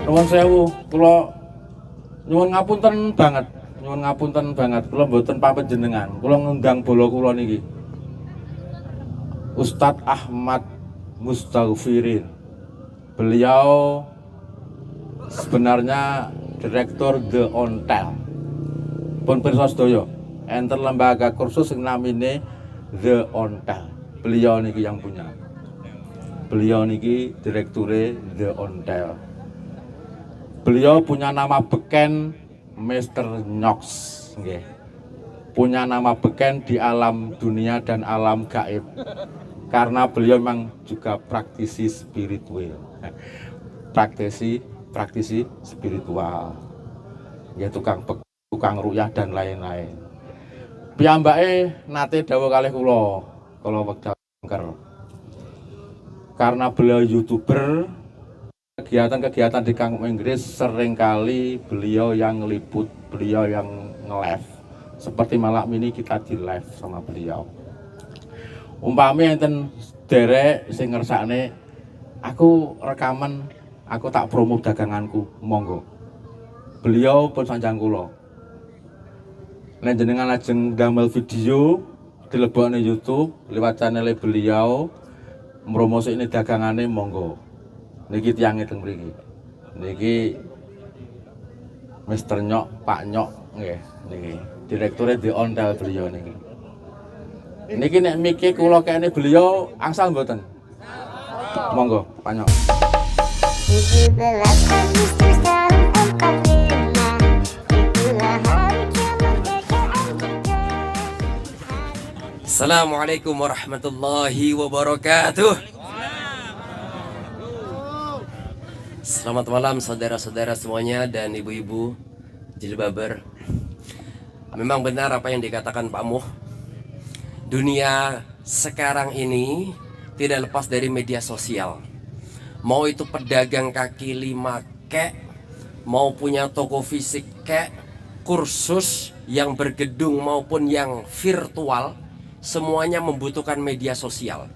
Nuwun sewu, kula nyuwun ngapunten banget, kula mboten papanjenengan. Kula ngundang bola kula niki. Ustadz Ahmad Mustaghfirin. Beliau sebenarnya direktur The Ontel. Pun pirsa sedaya, enten lembaga kursus sing namine The Ontel. Beliau niki yang punya. Beliau niki direkture The Ontel. Beliau punya nama beken Mr. Nyox, nggih. Punya nama beken di alam dunia dan alam gaib. Karena beliau memang juga praktisi spiritual. Praktisi spiritual. Ya tukang ruyah dan lain-lain. Piyambake nate dawuh kalih kula wekdal angker. Karena beliau YouTuber, kegiatan-kegiatan di kampung Inggris seringkali beliau yang ngeliput, beliau yang nge-live. Seperti malam ini kita di live sama beliau. Umpami enten derek sing ngersakne, aku rekaman, aku tak promo daganganku, monggo. Beliau pun sanjang kula. Nek jenengan lajeng damel video dilebokne YouTube lewat channel beliau, mromosikne dagangane monggo. Niki tiange teng mriki. Niki Mr. Nyok, Pak Nyok nggih, niki direkture The Ontel beliau niki. Niki nek miki kula kene beliau angsal mboten? Monggo, Pak Nyok. Assalamualaikum warahmatullahi wabarakatuh. Selamat malam saudara-saudara semuanya dan ibu-ibu jilbaber. Memang benar apa yang dikatakan Pak Muh. Dunia sekarang ini tidak lepas dari media sosial. Mau itu pedagang kaki lima kek, mau punya toko fisik kek, kursus yang bergedung maupun yang virtual, semuanya membutuhkan media sosial.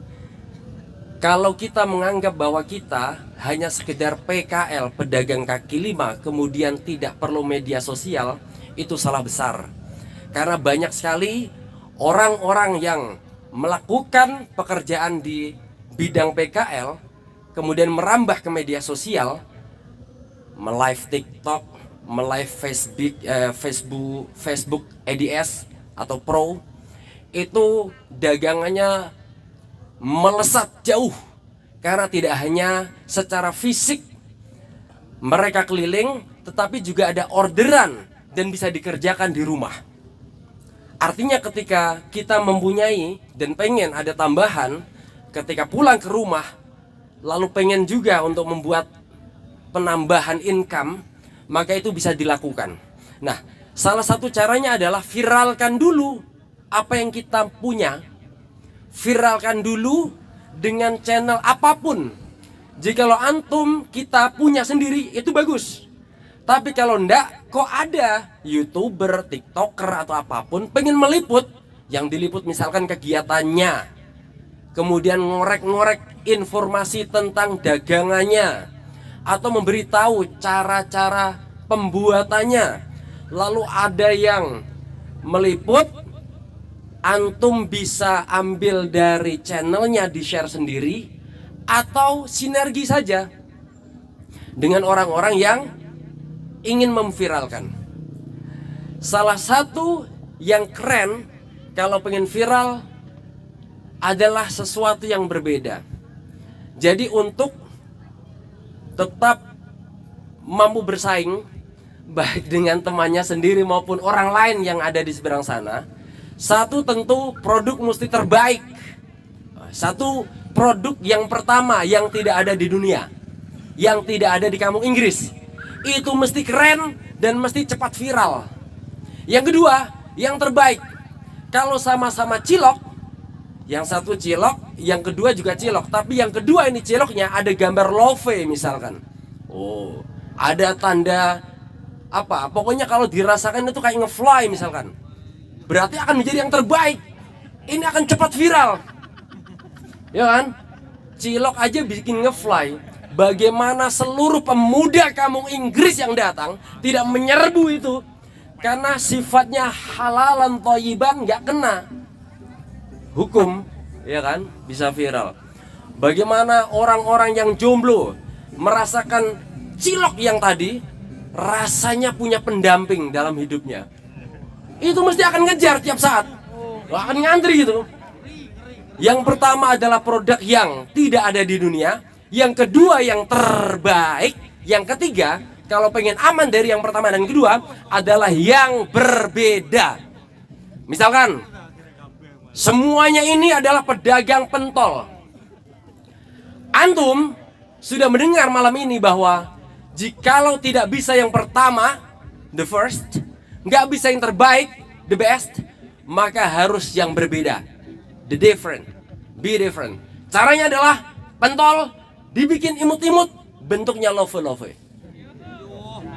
Kalau kita menganggap bahwa kita hanya sekedar PKL, pedagang kaki lima, kemudian tidak perlu media sosial, itu salah besar. Karena banyak sekali orang-orang yang melakukan pekerjaan di bidang PKL, kemudian merambah ke media sosial, me-live TikTok, me-live Facebook ADS atau Pro, itu dagangannya melesat jauh. Karena tidak hanya secara fisik mereka keliling, tetapi juga ada orderan dan bisa dikerjakan di rumah. Artinya ketika kita mempunyai dan pengen ada tambahan, ketika pulang ke rumah lalu pengen juga untuk membuat penambahan income, maka itu bisa dilakukan. Nah, salah satu caranya adalah viralkan dulu apa yang kita punya. Viralkan dulu dengan channel apapun. Jikalau antum kita punya sendiri itu bagus. Tapi kalau enggak, kok ada YouTuber, TikToker atau apapun pengen meliput, yang diliput misalkan kegiatannya, kemudian ngorek-ngorek informasi tentang dagangannya, atau memberitahu cara-cara pembuatannya. Lalu ada yang meliput, antum bisa ambil dari channelnya, di-share sendiri, atau sinergi saja dengan orang-orang yang ingin memviralkan. Salah satu yang keren kalau pengen viral adalah sesuatu yang berbeda. Jadi untuk tetap mampu bersaing baik dengan temannya sendiri maupun orang lain yang ada di seberang sana, satu tentu produk mesti terbaik. Satu produk yang pertama yang tidak ada di dunia, yang tidak ada di kampung Inggris, itu mesti keren dan mesti cepat viral. Yang kedua, yang terbaik. Kalau sama-sama cilok, yang satu cilok, yang kedua juga cilok, tapi yang kedua ini ciloknya ada gambar love misalkan. Oh, ada tanda apa? Pokoknya kalau dirasakan itu kayak nge-fly misalkan. Berarti akan menjadi yang terbaik. Ini akan cepat viral. Ya kan? Cilok aja bikin ngefly. Bagaimana seluruh pemuda kampung Inggris yang datang tidak menyerbu itu, karena sifatnya halalan thayyiban, nggak kena hukum, ya kan? Bisa viral. Bagaimana orang-orang yang jomblo merasakan cilok yang tadi, rasanya punya pendamping dalam hidupnya. Itu mesti akan ngejar tiap saat, akan ngantri gitu. Yang pertama adalah produk yang tidak ada di dunia. Yang kedua yang terbaik. Yang ketiga, kalau pengen aman dari yang pertama dan kedua, adalah yang berbeda. Misalkan semuanya ini adalah pedagang pentol. Antum sudah mendengar malam ini bahwa jikalau tidak bisa yang pertama, the first, nggak bisa yang terbaik, the best, maka harus yang berbeda, the different, be different. Caranya adalah pentol dibikin imut-imut, bentuknya love-love.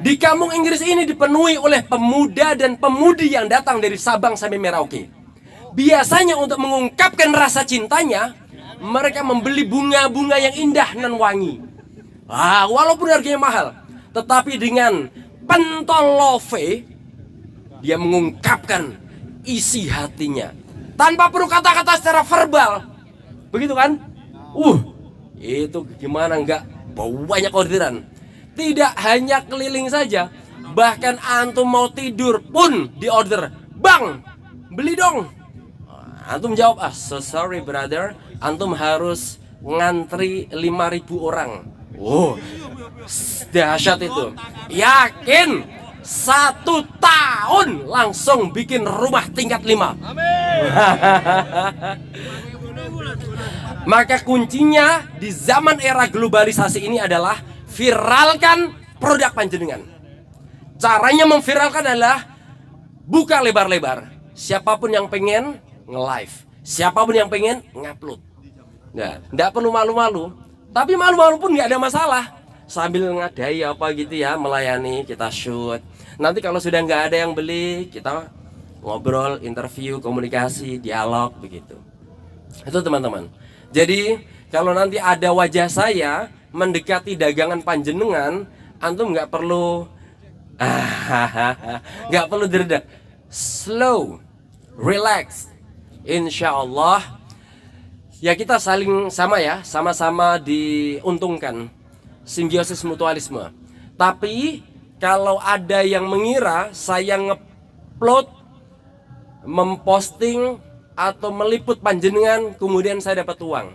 Di kampung Inggris ini dipenuhi oleh pemuda dan pemudi yang datang dari Sabang sampai Merauke. Biasanya untuk mengungkapkan rasa cintanya, mereka membeli bunga-bunga yang indah dan wangi. Walaupun harganya mahal, tetapi dengan pentol love, dia mengungkapkan isi hatinya tanpa perlu kata-kata secara verbal. Begitu kan? Itu gimana enggak banyak orderan. Tidak hanya keliling saja, bahkan antum mau tidur pun di order, "Bang, beli dong." Antum jawab, "So sorry brother, antum harus ngantri 5.000 orang." Dahsyat itu. Yakin 1 tahun langsung bikin rumah tingkat 5. Maka kuncinya di zaman era globalisasi ini adalah viralkan produk panjenengan. Caranya memviralkan adalah buka lebar-lebar. Siapapun yang pengen nge-live, siapapun yang pengen ngupload. Nggak perlu malu-malu. Tapi malu-malu pun nggak ada masalah. Sambil ngadai apa gitu ya, melayani, kita shoot. Nanti kalau sudah nggak ada yang beli, kita ngobrol, interview, komunikasi, dialog begitu. Itu teman-teman. Jadi kalau nanti ada wajah saya mendekati dagangan panjenengan, antum nggak perlu derdak, slow, relax. Insya Allah ya kita saling sama-sama diuntungkan, simbiosis mutualisme. Tapi kalau ada yang mengira saya ngupload, memposting atau meliput panjenengan kemudian saya dapat uang,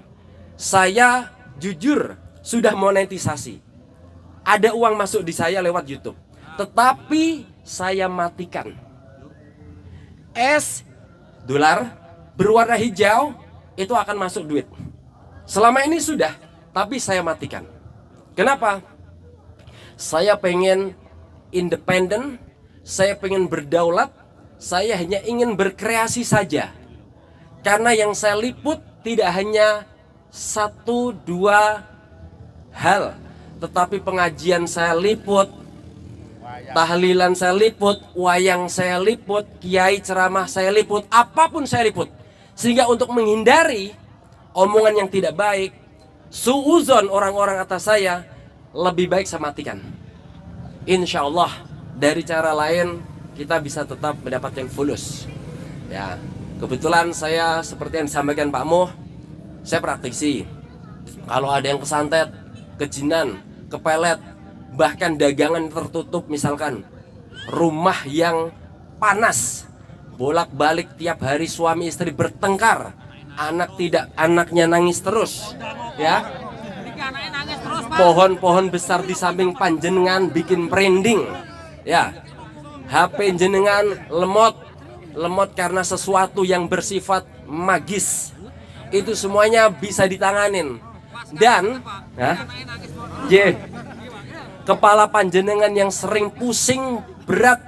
saya jujur sudah monetisasi, ada uang masuk di saya lewat YouTube, tetapi saya matikan. $, berwarna hijau itu akan masuk duit. Selama ini sudah, tapi saya matikan. Kenapa? Saya pengen independen, saya pengen berdaulat, saya hanya ingin berkreasi saja. Karena yang saya liput tidak hanya 1-2 hal, tetapi pengajian saya liput, tahlilan saya liput, wayang saya liput, kiai ceramah saya liput, apapun saya liput. Sehingga untuk menghindari omongan yang tidak baik, suuzon orang-orang atas saya, lebih baik saya matikan. Insya Allah dari cara lain kita bisa tetap mendapatkan fulus. Ya. Kebetulan saya seperti yang disampaikan Pak Moh, saya praktisi. Kalau ada yang kesantet, kejinan, kepelet, bahkan dagangan tertutup, misalkan rumah yang panas, bolak-balik tiap hari suami istri bertengkar, anaknya nangis terus, ya. Pohon-pohon besar di samping panjenengan bikin merinding, ya. HP jenengan lemot karena sesuatu yang bersifat magis. Itu semuanya bisa ditanganin. Dan kepala panjenengan yang sering pusing berat,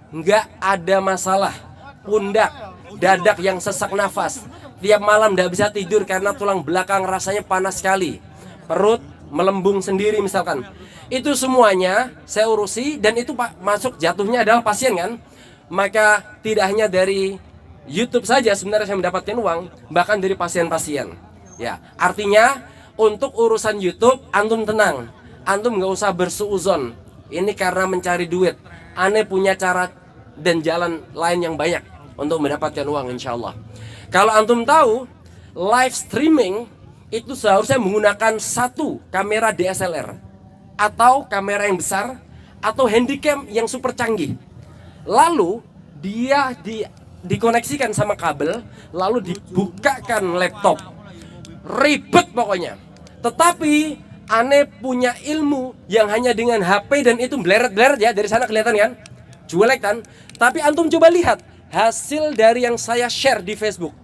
nggak ada masalah. Pundak, dadak yang sesak nafas, tiap malam nggak bisa tidur karena tulang belakang rasanya panas sekali, perut melembung sendiri misalkan. Itu semuanya saya urusi, dan itu masuk jatuhnya adalah pasien kan. Maka tidak hanya dari YouTube saja sebenarnya saya mendapatkan uang, bahkan dari pasien-pasien. Ya, artinya untuk urusan YouTube antum tenang, antum nggak usah bersuuzon. Ini karena mencari duit. Ane punya cara dan jalan lain yang banyak untuk mendapatkan uang, insya Allah. Kalau antum tahu, live streaming itu seharusnya menggunakan satu kamera DSLR atau kamera yang besar atau handycam yang super canggih. Lalu dia dikoneksikan sama kabel, lalu dibukakan laptop. Ribet pokoknya. Tetapi Ane punya ilmu yang hanya dengan HP dan itu bleret-bleret ya, dari sana kelihatan kan? Jelek kan? Tapi antum coba lihat hasil dari yang saya share di Facebook.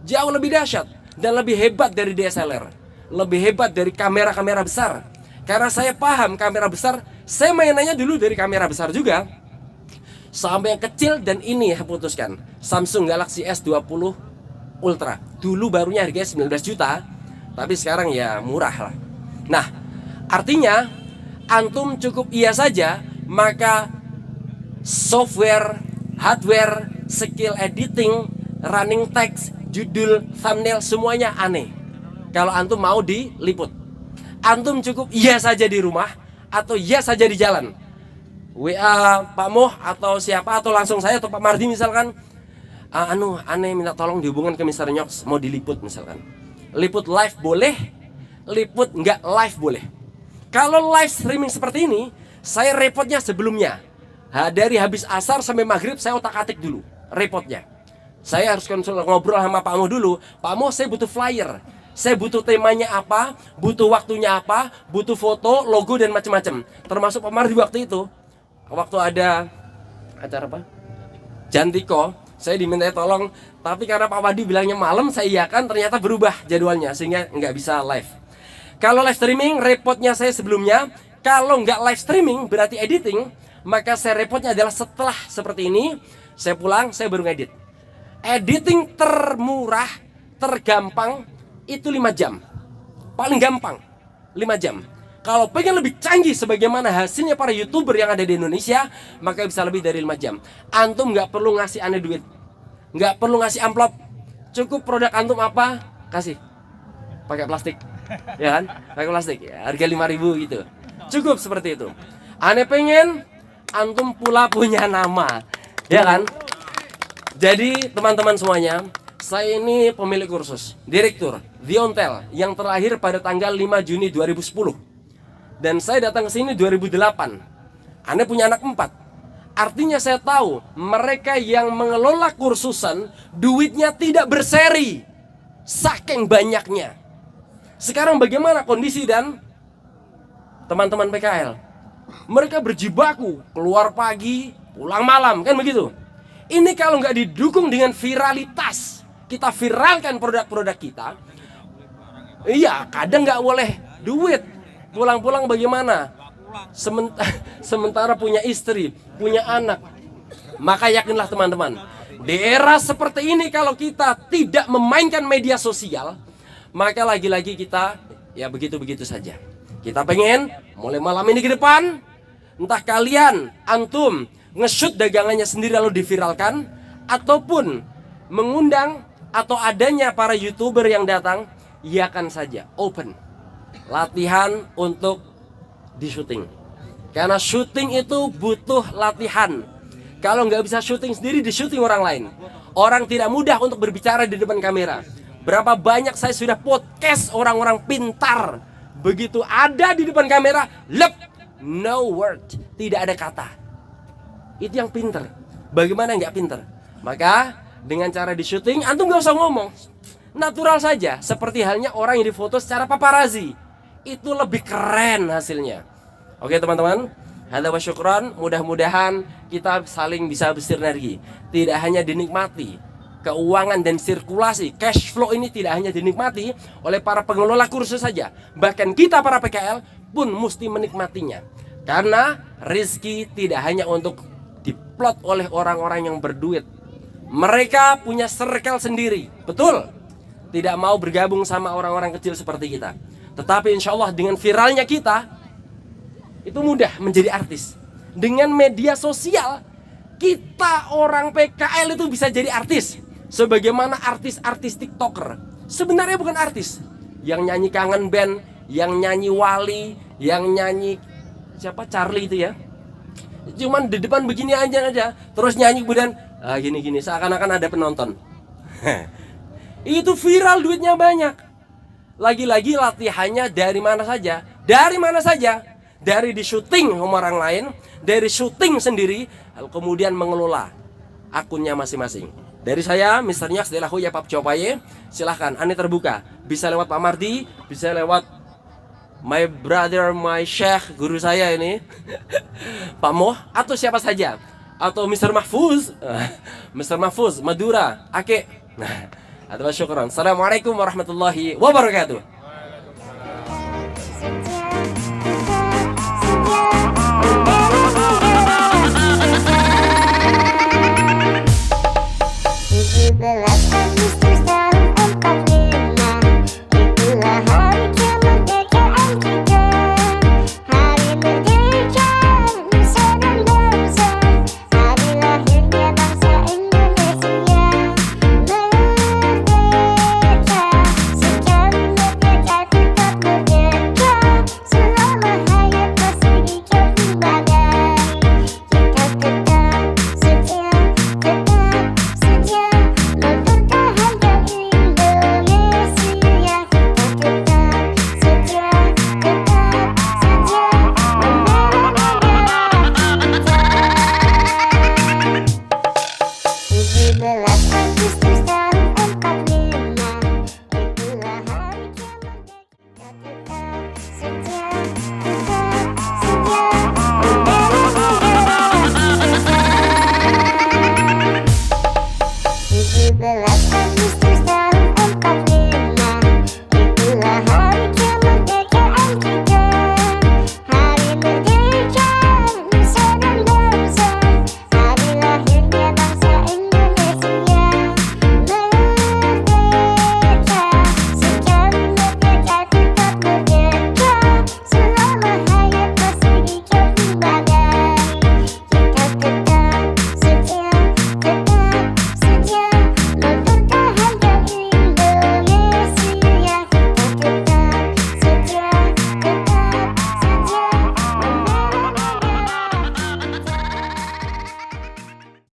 Jauh lebih dahsyat dan lebih hebat dari DSLR. Lebih hebat dari kamera-kamera besar. Karena saya paham kamera besar, saya mainannya dulu dari kamera besar juga. Sampai yang kecil, dan ini ya putuskan. Samsung Galaxy S20 Ultra. Dulu barunya harganya 19 juta, tapi sekarang ya murah lah. Nah, artinya antum cukup iya saja, maka software, hardware, skill editing, running text, judul, thumbnail, semuanya aneh. Kalau antum mau diliput, antum cukup iya saja di rumah atau iya saja di jalan. WA Pak Moh atau siapa, atau langsung saya atau Pak Mardi misalkan, aneh minta tolong dihubungkan ke Mr. Nyox, mau diliput misalkan. Liput live boleh, liput nggak live boleh. Kalau live streaming seperti ini, saya repotnya sebelumnya. Dari habis asar sampai maghrib saya otak-atik dulu repotnya. Saya harus ngobrol sama Pak Moh dulu. Pak Moh, saya butuh flyer, saya butuh temanya apa, butuh waktunya apa, butuh foto, logo dan macam-macam. Termasuk Pak Mardi waktu itu, waktu ada acara apa? Jantiko, saya diminta tolong, tapi karena Pak Wadi bilangnya malam, saya iakan, ternyata berubah jadwalnya sehingga nggak bisa live. Kalau live streaming, repotnya saya sebelumnya. Kalau nggak live streaming berarti editing, maka saya repotnya adalah setelah seperti ini, saya pulang, saya baru ngedit. Editing termurah, tergampang itu 5 jam. Paling gampang 5 jam. Kalau pengen lebih canggih sebagaimana hasilnya para YouTuber yang ada di Indonesia, maka bisa lebih dari 5 jam. Antum nggak perlu ngasih aneh duit, nggak perlu ngasih amplop. Cukup produk antum apa, kasih. Pakai plastik, ya kan? Pakai plastik, ya, harga 5.000 gitu. Cukup seperti itu. Aneh pengen, antum pula punya nama, ya kan? Jadi teman-teman semuanya, saya ini pemilik kursus, direktur Diontel yang terakhir pada tanggal 5 Juni 2010. Dan saya datang ke sini 2008. Anda punya anak 4. Artinya saya tahu mereka yang mengelola kursusan duitnya tidak berseri, saking banyaknya. Sekarang bagaimana kondisi dan teman-teman PKL? Mereka berjibaku, keluar pagi, pulang malam, kan begitu. Ini kalau nggak didukung dengan viralitas, kita viralkan produk-produk kita. Iya, kadang nggak boleh duit. Pulang-pulang bagaimana? Sementara punya istri, punya anak. Maka yakinlah teman-teman, di era seperti ini kalau kita tidak memainkan media sosial, maka lagi-lagi kita ya begitu-begitu saja. Kita pengen mulai malam ini ke depan, entah kalian, antum nge-shoot dagangannya sendiri lalu diviralkan, ataupun mengundang atau adanya para YouTuber yang datang, iakan saja, open latihan untuk di syuting. Karena syuting itu butuh latihan. Kalau nggak bisa syuting sendiri, di syuting orang lain. Orang tidak mudah untuk berbicara di depan kamera. Berapa banyak saya sudah podcast orang-orang pintar, begitu ada di depan kamera, lep, no word, tidak ada kata. Itu yang pintar. Bagaimana nggak pintar? Maka dengan cara di syuting, antum nggak usah ngomong, natural saja, seperti halnya orang yang difoto secara paparazzi. Itu lebih keren hasilnya. Oke teman-teman, hadza wa syukran. Mudah-mudahan kita saling bisa bersinergi. Tidak hanya dinikmati keuangan dan sirkulasi, cash flow ini tidak hanya dinikmati oleh para pengelola kursus saja, bahkan kita para PKL pun mesti menikmatinya. Karena rezeki tidak hanya untuk diplot oleh orang-orang yang berduit. Mereka punya circle sendiri, betul. Tidak mau bergabung sama orang-orang kecil seperti kita. Tetapi insya Allah dengan viralnya kita, itu mudah menjadi artis. Dengan media sosial, kita orang PKL itu bisa jadi artis. Sebagaimana artis-artis TikToker, sebenarnya bukan artis. Yang nyanyi Kangen Band, yang nyanyi Wali, yang nyanyi siapa, Charlie itu ya, cuman di depan begini aja, terus nyanyi kemudian gini-gini seakan-akan ada penonton. Itu viral, duitnya banyak. Lagi-lagi latihannya dari mana saja? Dari mana saja? Dari di syuting sama orang lain, dari syuting sendiri, kemudian mengelola akunnya masing-masing. Dari saya, Mr. Nyax Delahu ya Pap Copaye, silahkan, Anda terbuka. Bisa lewat Pak Mardi, bisa lewat my brother, my sheikh, guru saya ini, Pak Moh, atau siapa saja. Atau Mr. Mahfuz, Mr. Mahfuz, Madura, Ake. Nah, syukran. Assalamualaikum warahmatullahi wabarakatuh.